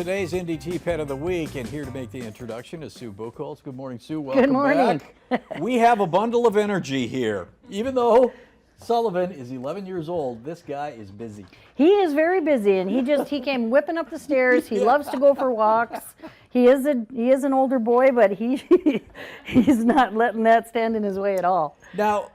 Today's NDT Pet of the Week, and here to make the introduction is Sue Buchholz. Good morning, Sue. Welcome Good morning. back. We have a bundle of energy here. Even though Sullivan is 11 years old, this guy is busy. He is very busy, and he came whipping up the stairs. He loves to go for walks. He is an older boy, but he's not letting that stand in his way at all. Now,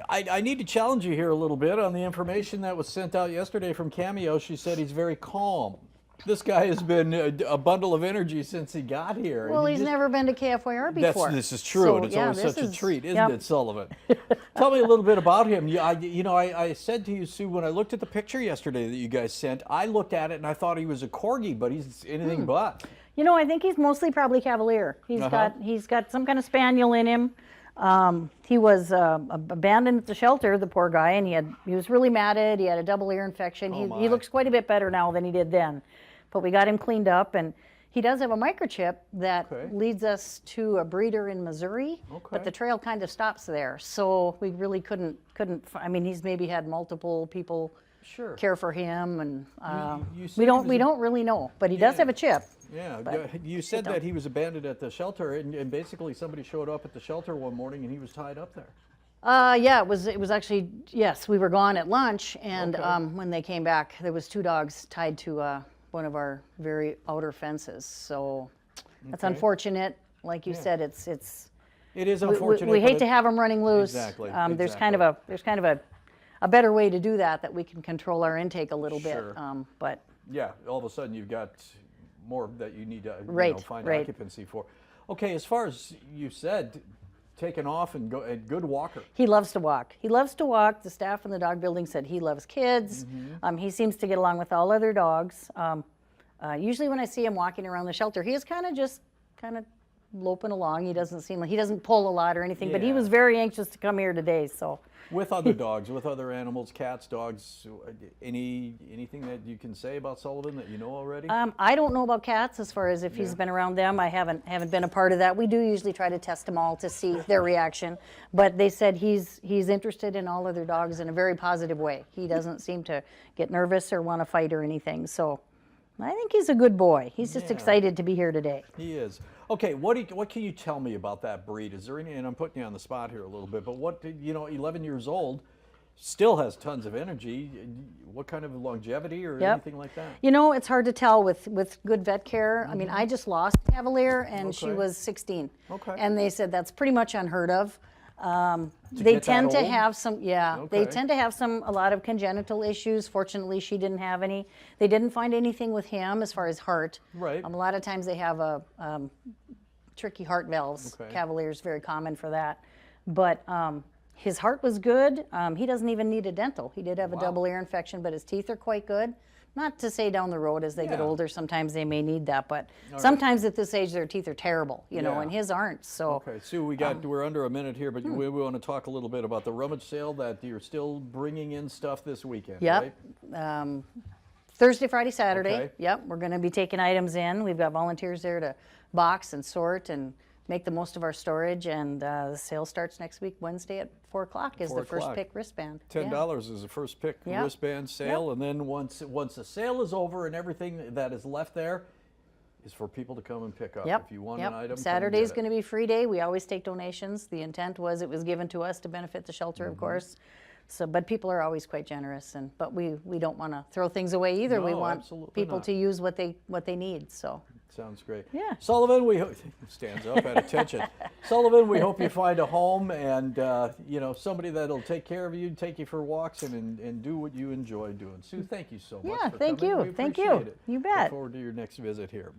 I need to challenge you here a little bit on the information that was sent out yesterday from Cameo. She said he's very calm. This guy has been a bundle of energy since he got here. Well, he's never been to KFYR before. This is true, so, and it's yeah, always such a treat, isn't yep. it, Sullivan? Tell me a little bit about him. I said to you, Sue, when I looked at the picture yesterday that you guys sent, I looked at it and I thought he was a corgi, but he's anything but. You know, I think he's mostly probably Cavalier. He's got some kind of spaniel in him. He was abandoned at the shelter, the poor guy, and he was really matted. He had a double ear infection. He looks quite a bit better now than he did then. But we got him cleaned up, and he does have a microchip that leads us to a breeder in Missouri, but the trail kind of stops there. So we really couldn't, I mean, he's maybe had multiple people care for him, and we don't really know, but he does have a chip. Yeah, you said that he was abandoned at the shelter, and basically somebody showed up at the shelter one morning and he was tied up there. Yeah, it was actually, yes, we were gone at lunch, and when they came back, there was 2 dogs tied to one of our very outer fences. So that's unfortunate. Like you said, it is unfortunate. We hate to have them running loose. Exactly. There's kind of a better way to do that we can control our intake a little bit. But yeah, all of a sudden you've got more that you need to find occupancy for. Okay, as far as you said, taken off and good walker. He loves to walk. He loves to walk. The staff in the dog building said he loves kids. He seems to get along with all other dogs. Usually when I see him walking around the shelter, he is kind of loping along. He doesn't seem like he doesn't pull a lot or anything, but he was very anxious to come here today. So with other dogs, with other animals, cats, dogs, anything that you can say about Sullivan that you know already? I don't know about cats as far as if he's been around them. I haven't been a part of that. We do usually try to test them all to see their reaction, but they said he's interested in all other dogs in a very positive way. He doesn't seem to get nervous or want to fight or anything. So I think he's a good boy. He's just excited to be here today. He is. Okay, what can you tell me about that breed? Is there any, and I'm putting you on the spot here a little bit, but 11 years old, still has tons of energy. What kind of longevity or anything like that? You know, it's hard to tell with good vet care. I mean, I just lost a Cavalier, and she was 16. And they said that's pretty much unheard of. They tend to have some, they tend to have a lot of congenital issues. Fortunately, she didn't have any. They didn't find anything with him as far as heart. A lot of times they have tricky heart valves. Cavalier's very common for that. But his heart was good. He doesn't even need a dental. He did have a double ear infection, but his teeth are quite good. Not to say down the road as they get older, sometimes they may need that, but sometimes at this age their teeth are terrible, you know, and his aren't. So okay, Sue, we're under a minute here, but we want to talk a little bit about the rummage sale that you're still bringing in stuff this weekend. Right? Thursday, Friday, Saturday. We're going to be taking items in. We've got volunteers there to box and sort and make the most of our storage, and the sale starts next week, Wednesday at 4 o'clock is the first pick wristband. $10 is the first pick wristband sale, and then once the sale is over and everything that is left there is for people to come and pick up. If you want an item, Saturday is going to be free day. We always take donations. The intent was it was given to us to benefit the shelter, of course. So, but people are always quite generous, but we don't want to throw things away either. We want people to use what they need. So. Sounds great. Sullivan, we stands up at attention. Sullivan, we hope you find a home and somebody that'll take care of you, take you for walks, and do what you enjoy doing. Sue, thank you so much. Thank you. Thank you. You bet. Look forward to your next visit here.